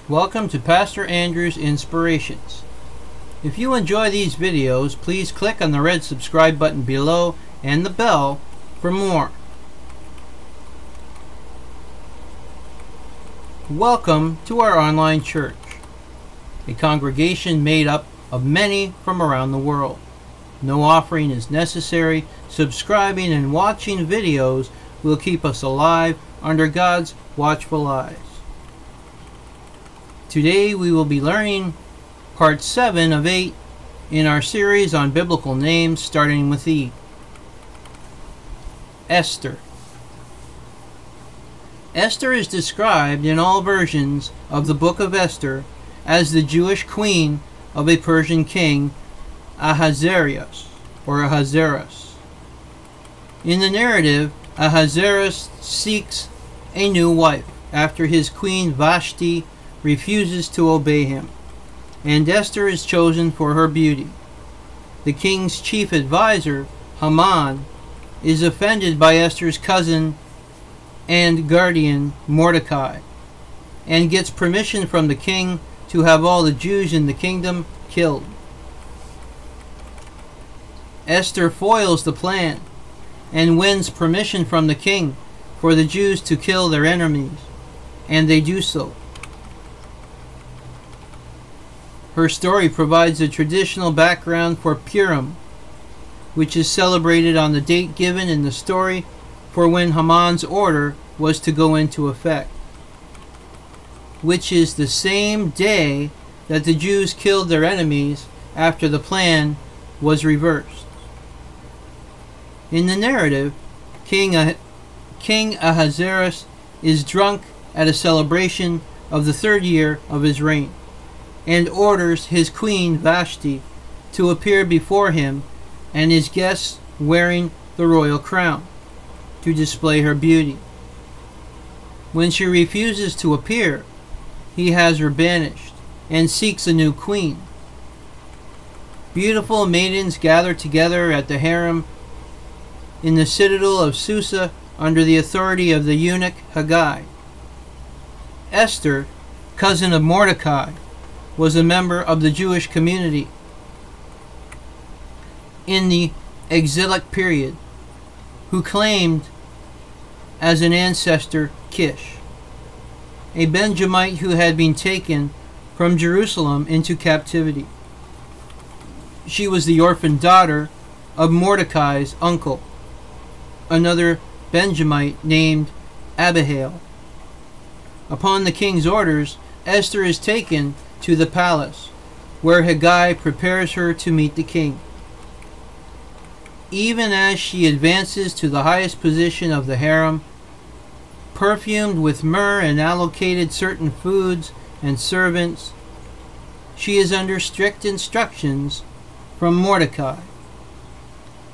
Welcome to Pastor Andrew's Inspirations. If you enjoy these videos, please click on the red subscribe button below and the bell for more. Welcome to our online church, a congregation made up of many from around the world. No offering is necessary. Subscribing and watching videos will keep us alive under God's watchful eyes. Today we will be learning part 7 of 8 in our series on biblical names, starting with E. Esther. Esther is described in all versions of the Book of Esther as the Jewish queen of a Persian king, Ahasuerus. In the narrative, Ahasuerus seeks a new wife after his queen Vashti refuses to obey him, and Esther is chosen for her beauty. The king's chief advisor, Haman, is offended by Esther's cousin and guardian, Mordecai, and gets permission from the king to have all the Jews in the kingdom killed. Esther foils the plan and wins permission from the king for the Jews to kill their enemies, and they do so. Her story provides a traditional background for Purim, which is celebrated on the date given in the story for when Haman's order was to go into effect, which is the same day that the Jews killed their enemies after the plan was reversed. In the narrative, King Ahasuerus is drunk at a celebration of the 3rd year of his reign, and orders his queen Vashti to appear before him and his guests wearing the royal crown to display her beauty. When she refuses to appear, he has her banished and seeks a new queen. Beautiful maidens gather together at the harem in the citadel of Susa under the authority of the eunuch Haggai. Esther, cousin of Mordecai, was a member of the Jewish community in the exilic period, who claimed as an ancestor Kish, a Benjamite who had been taken from Jerusalem into captivity. She was the orphan daughter of Mordecai's uncle, another Benjamite named Abihail. Upon the king's orders, Esther is taken to the palace, where Haggai prepares her to meet the king. Even as she advances to the highest position of the harem, perfumed with myrrh and allocated certain foods and servants, she is under strict instructions from Mordecai,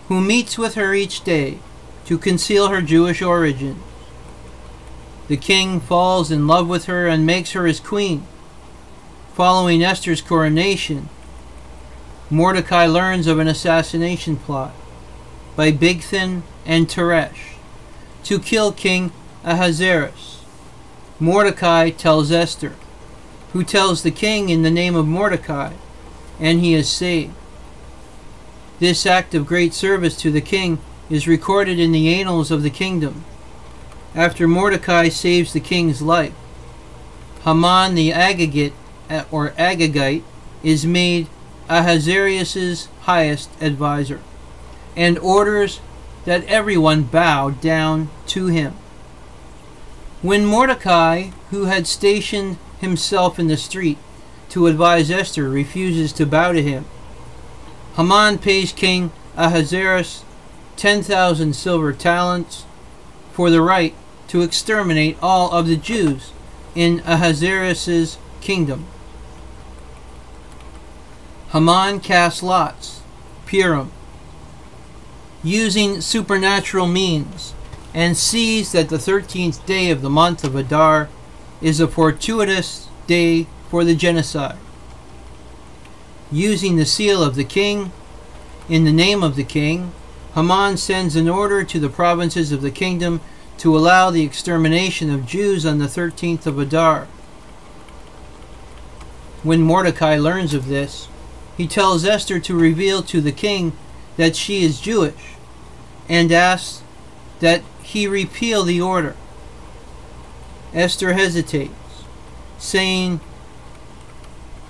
who meets with her each day to conceal her Jewish origins. The king falls in love with her and makes her his queen. Following Esther's coronation, Mordecai learns of an assassination plot by Bigthan and Teresh to kill King Ahasuerus. Mordecai tells Esther, who tells the king in the name of Mordecai, and he is saved. This act of great service to the king is recorded in the annals of the kingdom. After Mordecai saves the king's life, Haman the Agagite is made Ahasuerus' highest advisor, and orders that everyone bow down to him. When Mordecai, who had stationed himself in the street to advise Esther, refuses to bow to him, Haman pays King Ahasuerus 10,000 silver talents for the right to exterminate all of the Jews in Ahasuerus' kingdom. Haman casts lots, Purim, using supernatural means, and sees that the 13th day of the month of Adar is a fortuitous day for the genocide. Using the seal of the king, in the name of the king, Haman sends an order to the provinces of the kingdom to allow the extermination of Jews on the 13th of Adar. When Mordecai learns of this, he tells Esther to reveal to the king that she is Jewish and asks that he repeal the order. Esther hesitates, saying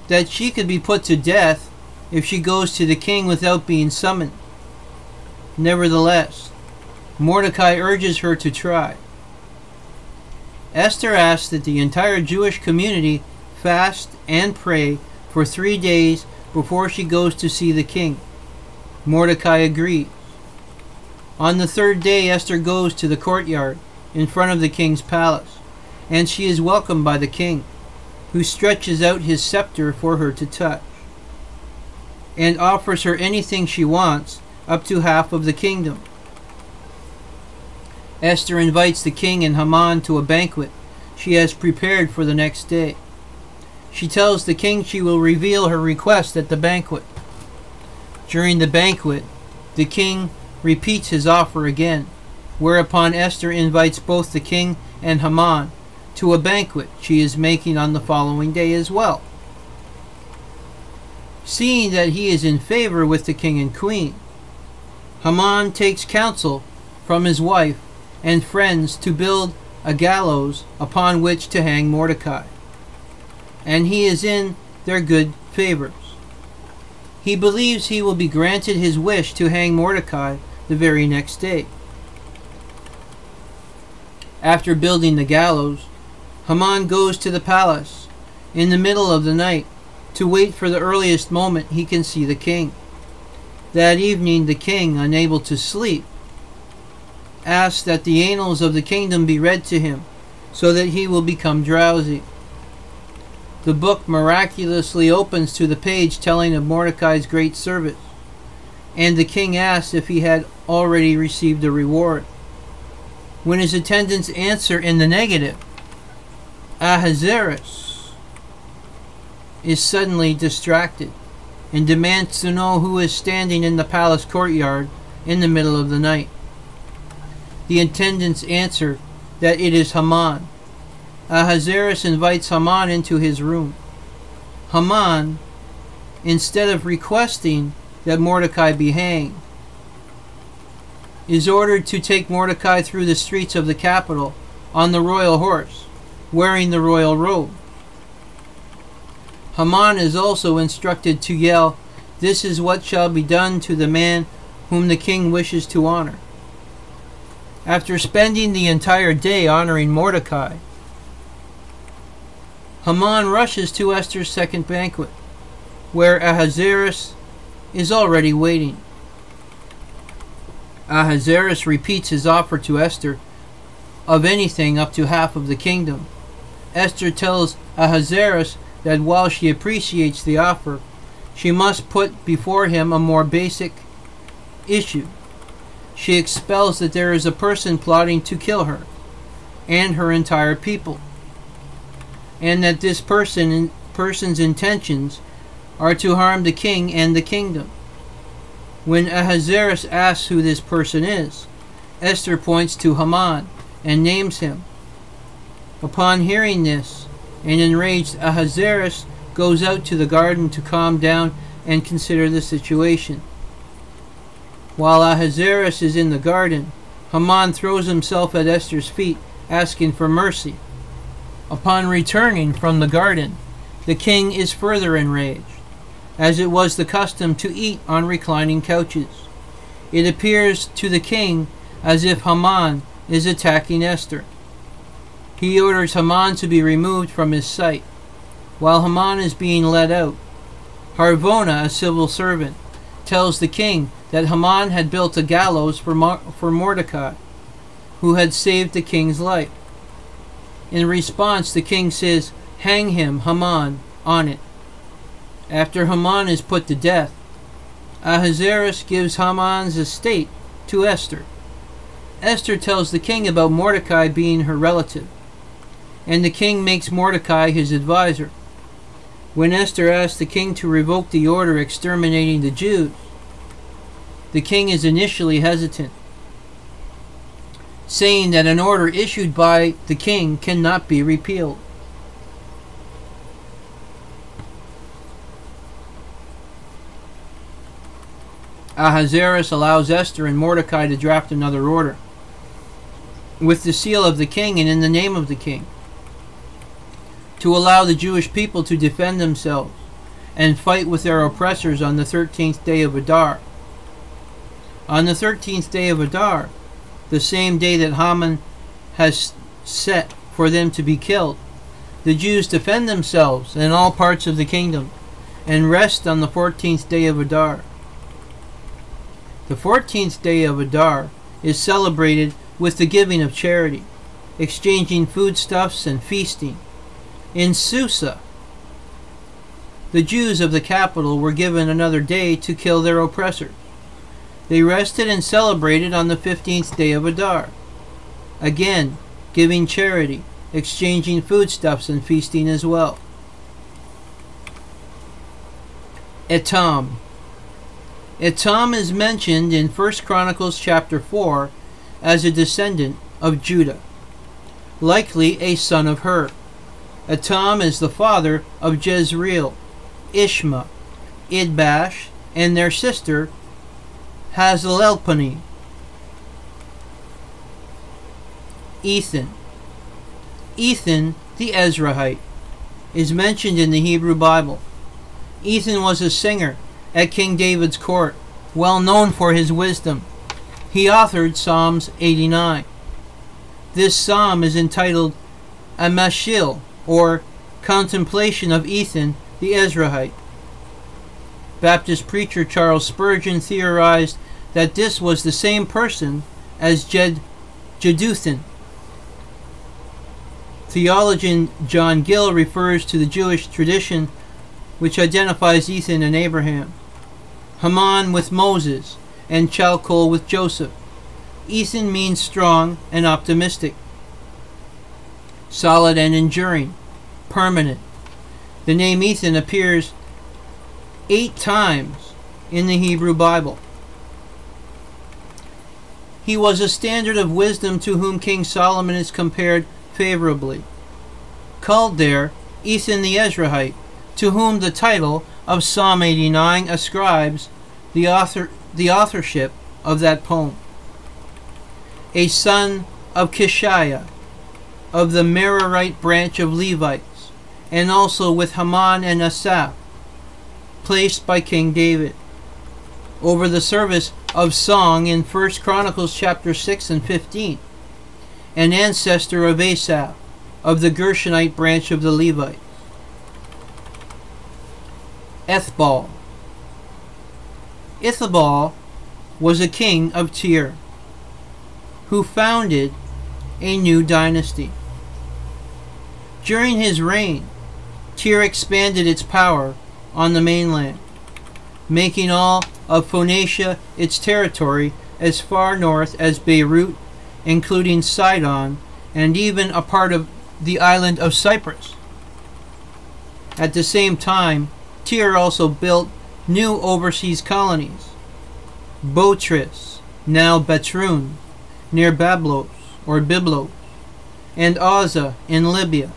that she could be put to death if she goes to the king without being summoned. Nevertheless, Mordecai urges her to try. Esther asks that the entire Jewish community fast and pray for 3 days before she goes to see the king. Mordecai agrees. On the 3rd day, Esther goes to the courtyard in front of the king's palace, and she is welcomed by the king, who stretches out his scepter for her to touch, and offers her anything she wants, up to half of the kingdom. Esther invites the king and Haman to a banquet she has prepared for the next day. She tells the king she will reveal her request at the banquet. During the banquet, the king repeats his offer again, whereupon Esther invites both the king and Haman to a banquet she is making on the following day as well. Seeing that he is in favor with the king and queen, Haman takes counsel from his wife and friends to build a gallows upon which to hang Mordecai, and he is in their good favors. He believes he will be granted his wish to hang Mordecai the very next day. After building the gallows, Haman goes to the palace in the middle of the night to wait for the earliest moment he can see the king. That evening, the king, unable to sleep, asks that the annals of the kingdom be read to him so that he will become drowsy. The book miraculously opens to the page telling of Mordecai's great service, and the king asks if he had already received a reward. When his attendants answer in the negative, Ahasuerus is suddenly distracted and demands to know who is standing in the palace courtyard in the middle of the night. The attendants answer that it is Haman. Ahasuerus invites Haman into his room. Haman, instead of requesting that Mordecai be hanged, is ordered to take Mordecai through the streets of the capital on the royal horse, wearing the royal robe. Haman is also instructed to yell, "This is what shall be done to the man whom the king wishes to honor." After spending the entire day honoring Mordecai, Haman rushes to Esther's second banquet, where Ahasuerus is already waiting. Ahasuerus repeats his offer to Esther of anything up to half of the kingdom. Esther tells Ahasuerus that while she appreciates the offer, she must put before him a more basic issue. She expels that there is a person plotting to kill her and her entire people, and that this person's intentions are to harm the king and the kingdom. When Ahasuerus asks who this person is, Esther points to Haman and names him. Upon hearing this, an enraged Ahasuerus goes out to the garden to calm down and consider the situation. While Ahasuerus is in the garden, Haman throws himself at Esther's feet, asking for mercy. Upon returning from the garden, the king is further enraged, as it was the custom to eat on reclining couches. It appears to the king as if Haman is attacking Esther. He orders Haman to be removed from his sight. While Haman is being led out, Harvona, a civil servant, tells the king that Haman had built a gallows for Mordecai, who had saved the king's life. In response, the king says, "Hang him, Haman, on it." After Haman is put to death, Ahasuerus gives Haman's estate to Esther. Esther tells the king about Mordecai being her relative, and the king makes Mordecai his advisor. When Esther asks the king to revoke the order exterminating the Jews, the king is initially hesitant, saying that an order issued by the king cannot be repealed. Ahasuerus allows Esther and Mordecai to draft another order, with the seal of the king and in the name of the king, to allow the Jewish people to defend themselves and fight with their oppressors on the 13th day of Adar. On the 13th day of Adar, the same day that Haman has set for them to be killed, the Jews defend themselves in all parts of the kingdom and rest on the 14th day of Adar. The 14th day of Adar is celebrated with the giving of charity, exchanging foodstuffs and feasting. In Susa, the Jews of the capital were given another day to kill their oppressors. They rested and celebrated on the 15th day of Adar, again giving charity, exchanging foodstuffs and feasting as well. Etam. Etam is mentioned in 1 Chronicles chapter 4 as a descendant of Judah, likely a son of Hur. Etam is the father of Jezreel, Ishma, Idbash, and their sister Hazelelponi. Ethan. Ethan, the Ezrahite, is mentioned in the Hebrew Bible. Ethan was a singer at King David's court, well known for his wisdom. He authored Psalms 89. This psalm is entitled Amashil, or Contemplation of Ethan the Ezrahite. Baptist preacher Charles Spurgeon theorized that this was the same person as Jeduthun. Theologian John Gill refers to the Jewish tradition which identifies Ethan and Abraham, Haman with Moses, and Chalcol with Joseph. Ethan means strong and optimistic, solid and enduring, permanent. The name Ethan appears 8 times in the Hebrew Bible. He was a standard of wisdom to whom King Solomon is compared favorably. Called there Ethan the Ezrahite, to whom the title of Psalm 89 ascribes the authorship of that poem. A son of Kishiah, of the Merarite branch of Levites, and also with Haman and Asaph, placed by King David over the service of song in 1 Chronicles chapter 6 and 15, an ancestor of Asaph, of the Gershonite branch of the Levites. Ethbal. Ithbal was a king of Tyre, who founded a new dynasty. During his reign, Tyre expanded its power on the mainland, making all of Phoenicia its territory as far north as Beirut, including Sidon, and even a part of the island of Cyprus. At the same time, Tyre also built new overseas colonies: Botris, now Betrun, near Bablos or Byblos, and Azza in Libya.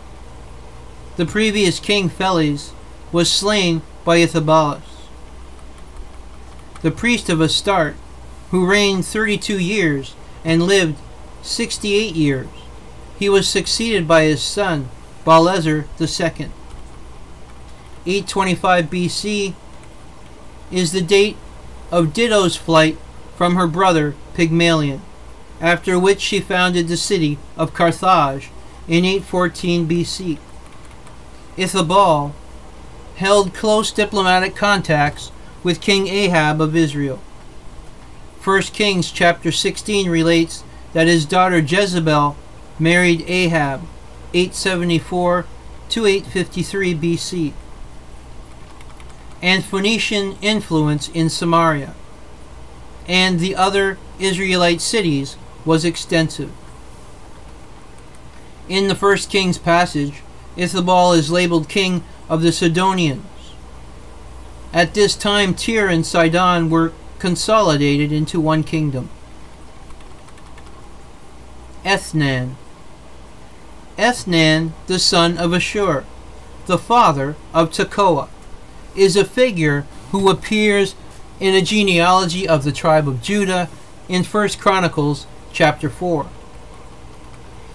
The previous king Pheles was slain by Ithobalus, the priest of Astarte, who reigned 32 years and lived 68 years. He was succeeded by his son Baalezar II. 825 BC is the date of Ditto's flight from her brother Pygmalion, after which she founded the city of Carthage in 814 BC. Ithbal held close diplomatic contacts with King Ahab of Israel. 1 Kings chapter 16 relates that his daughter Jezebel married Ahab, 874 to 853 BC. And Phoenician influence in Samaria and the other Israelite cities was extensive. In the 1 Kings passage, Ithbal is labeled king of the Sidonians. At this time, Tyre and Sidon were consolidated into one kingdom. Ethne. Ethne, the son of Ashur, the father of Tekoa, is a figure who appears in a genealogy of the tribe of Judah in 1 Chronicles chapter 4.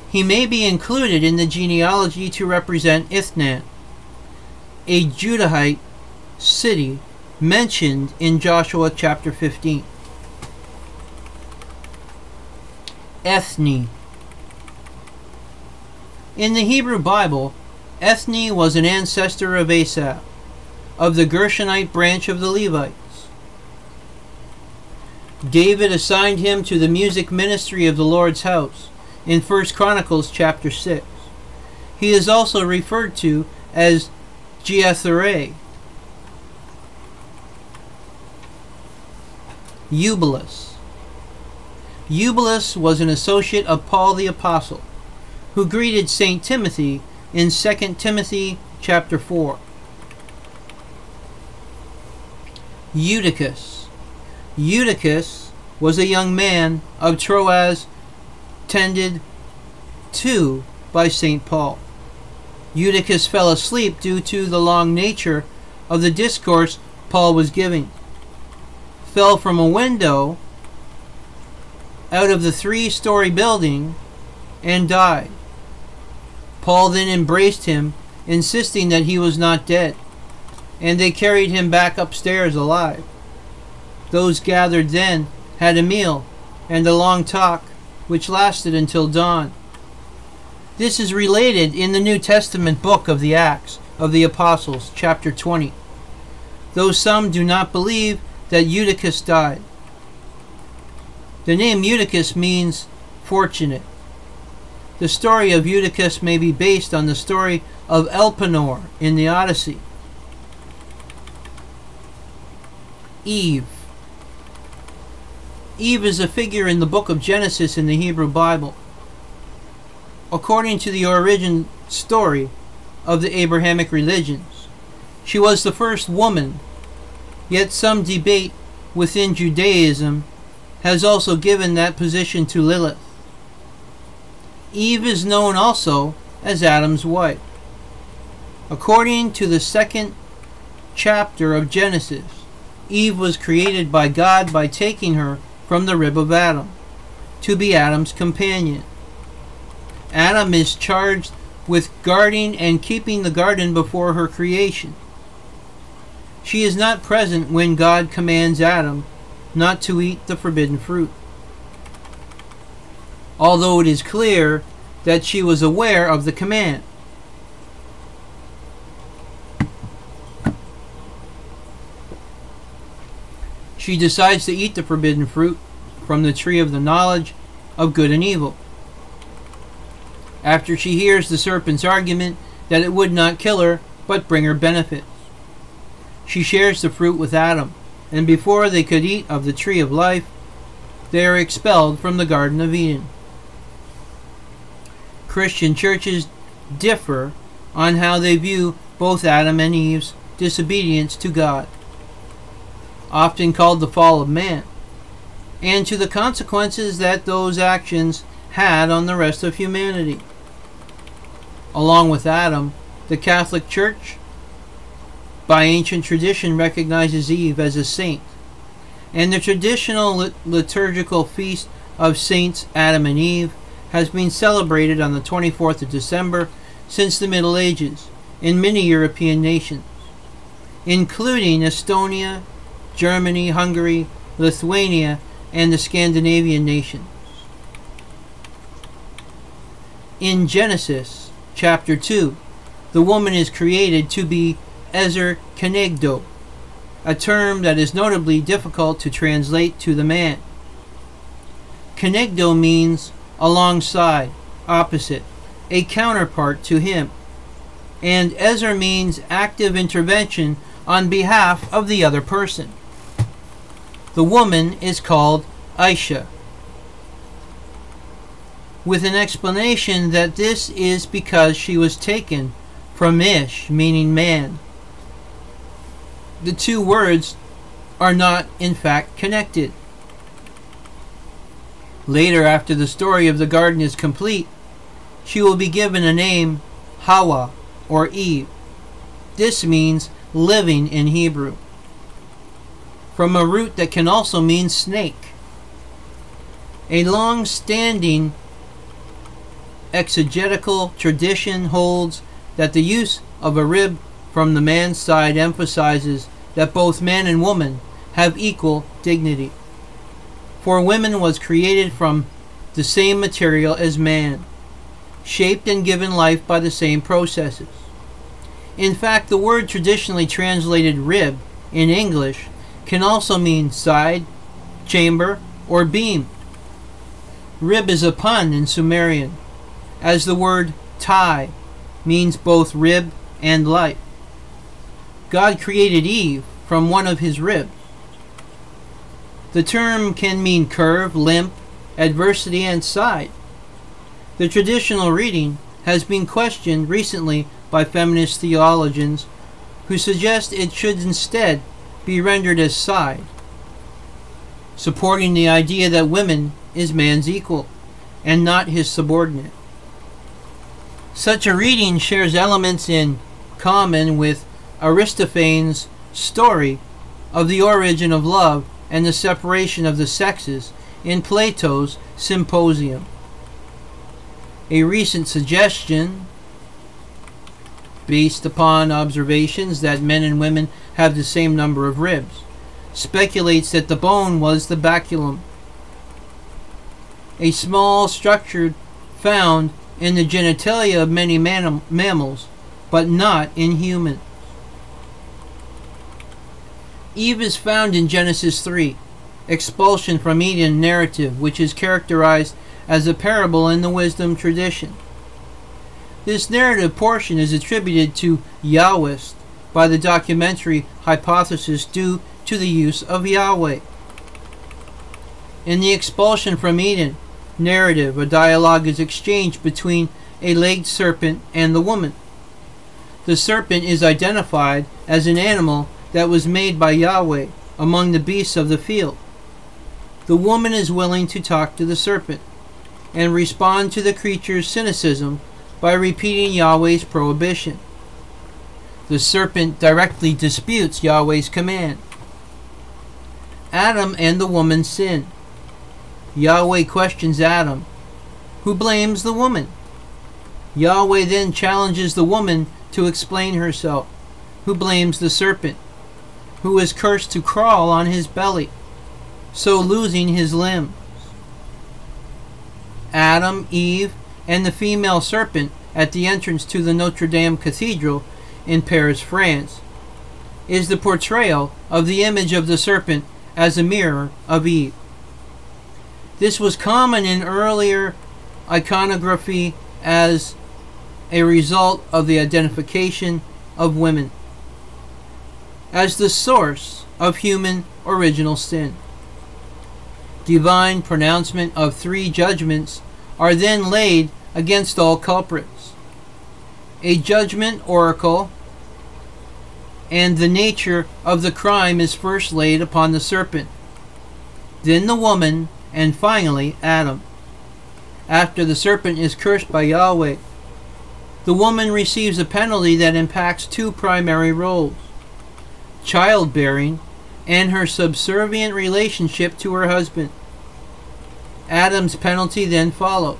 He may be included in the genealogy to represent Ethne, a Judahite city mentioned in Joshua chapter 15. Ethne. In the Hebrew Bible, Ethne was an ancestor of Asaph, of the Gershonite branch of the Levites. David assigned him to the music ministry of the Lord's house in 1 Chronicles chapter 6. He is also referred to as Jethro. Eubulus. Eubulus was an associate of Paul the Apostle, who greeted St. Timothy in 2 Timothy chapter 4. Eutychus. Eutychus was a young man of Troas, tended to by St. Paul. Eutychus fell asleep due to the long nature of the discourse Paul was giving, fell from a window out of the 3-story building and died. Paul then embraced him, insisting that he was not dead, and they carried him back upstairs alive. Those gathered then had a meal and a long talk, which lasted until dawn. This is related in the New Testament book of the Acts of the Apostles, chapter 20, though some do not believe that Eutychus died. The name Eutychus means fortunate. The story of Eutychus may be based on the story of Elpenor in the Odyssey. Eve. Eve is a figure in the book of Genesis in the Hebrew Bible. According to the origin story of the Abrahamic religions, she was the first woman, yet some debate within Judaism has also given that position to Lilith. Eve is known also as Adam's wife. According to the 2nd chapter of Genesis, Eve was created by God by taking her from the rib of Adam to be Adam's companion. Adam is charged with guarding and keeping the garden before her creation. She is not present when God commands Adam not to eat the forbidden fruit, although it is clear that she was aware of the command. She decides to eat the forbidden fruit from the tree of the knowledge of good and evil. After she hears the serpent's argument that it would not kill her, but bring her benefits, she shares the fruit with Adam, and before they could eat of the tree of life, they are expelled from the Garden of Eden. Christian churches differ on how they view both Adam and Eve's disobedience to God, often called the fall of man, and to the consequences that those actions had on the rest of humanity. Along with Adam, the Catholic Church, by ancient tradition, recognizes Eve as a saint, and the traditional liturgical feast of Saints Adam and Eve has been celebrated on the 24th of December since the Middle Ages in many European nations, including Estonia, Germany, Hungary, Lithuania, and the Scandinavian nations. In Genesis chapter 2, the woman is created to be Ezer Kenegdo, a term that is notably difficult to translate to the man. Kenegdo means alongside, opposite, a counterpart to him, and Ezer means active intervention on behalf of the other person. The woman is called Aisha, with an explanation that this is because she was taken from Ish, meaning man. The two words are not in fact connected. Later, after the story of the garden is complete, she will be given a name, Hawa, or Eve. This means living in Hebrew. from a root that can also mean snake. A long-standing exegetical tradition holds that the use of a rib from the man's side emphasizes that both man and woman have equal dignity. For woman was created from the same material as man, shaped and given life by the same processes. In fact, the word traditionally translated rib in English can also mean side, chamber, or beam. Rib is a pun in Sumerian, as the word tie means both rib and life. God created Eve from one of his ribs. The term can mean curve, limp, adversity, and side. The traditional reading has been questioned recently by feminist theologians who suggest it should instead be rendered as side, supporting the idea that woman is man's equal and not his subordinate. Such a reading shares elements in common with Aristophanes' story of the origin of love and the separation of the sexes in Plato's Symposium. A recent suggestion, based upon observations that men and women have the same number of ribs, speculates that the bone was the baculum, a small structure found in the genitalia of many mammals, but not in humans. Eve is found in Genesis 3, expulsion from Eden narrative, which is characterized as a parable in the wisdom tradition. This narrative portion is attributed to Yahwist by the documentary hypothesis due to the use of Yahweh. In the expulsion from Eden narrative, a dialogue is exchanged between a legged serpent and the woman. The serpent is identified as an animal that was made by Yahweh among the beasts of the field. The woman is willing to talk to the serpent and respond to the creature's cynicism by repeating Yahweh's prohibition. The serpent directly disputes Yahweh's command. Adam and the woman sin. Yahweh questions Adam, who blames the woman. Yahweh then challenges the woman to explain herself, who blames the serpent, who is cursed to crawl on his belly, so losing his limbs. Adam, Eve, and the female serpent at the entrance to the Notre Dame Cathedral in Paris, France, is the portrayal of the image of the serpent as a mirror of Eve. This was common in earlier iconography as a result of the identification of women as the source of human original sin. Divine pronouncement of 3 judgments are then laid against all culprits. A judgment oracle, and the nature of the crime is first laid upon the serpent, then the woman, and finally Adam. After the serpent is cursed by Yahweh, the woman receives a penalty that impacts 2 primary roles: childbearing and her subservient relationship to her husband. Adam's penalty then follows.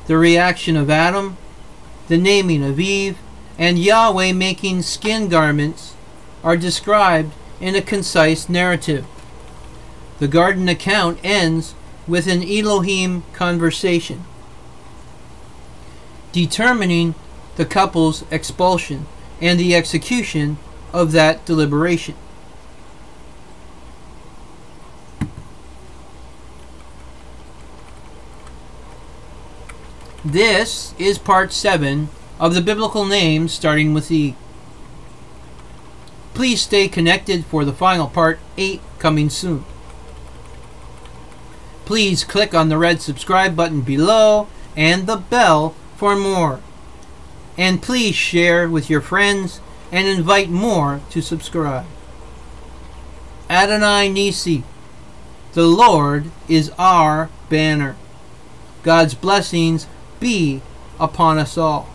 The reaction of Adam, the naming of Eve, and Yahweh making skin garments are described in a concise narrative. The garden account ends with an Elohim conversation, determining the couple's expulsion and the execution of that deliberation. This is part 7 of the biblical names starting with E. Please stay connected for the final part 8 coming soon. Please click on the red subscribe button below and the bell for more. And please share with your friends and invite more to subscribe. Adonai Nisi, the Lord is our banner. God's blessings be upon us all.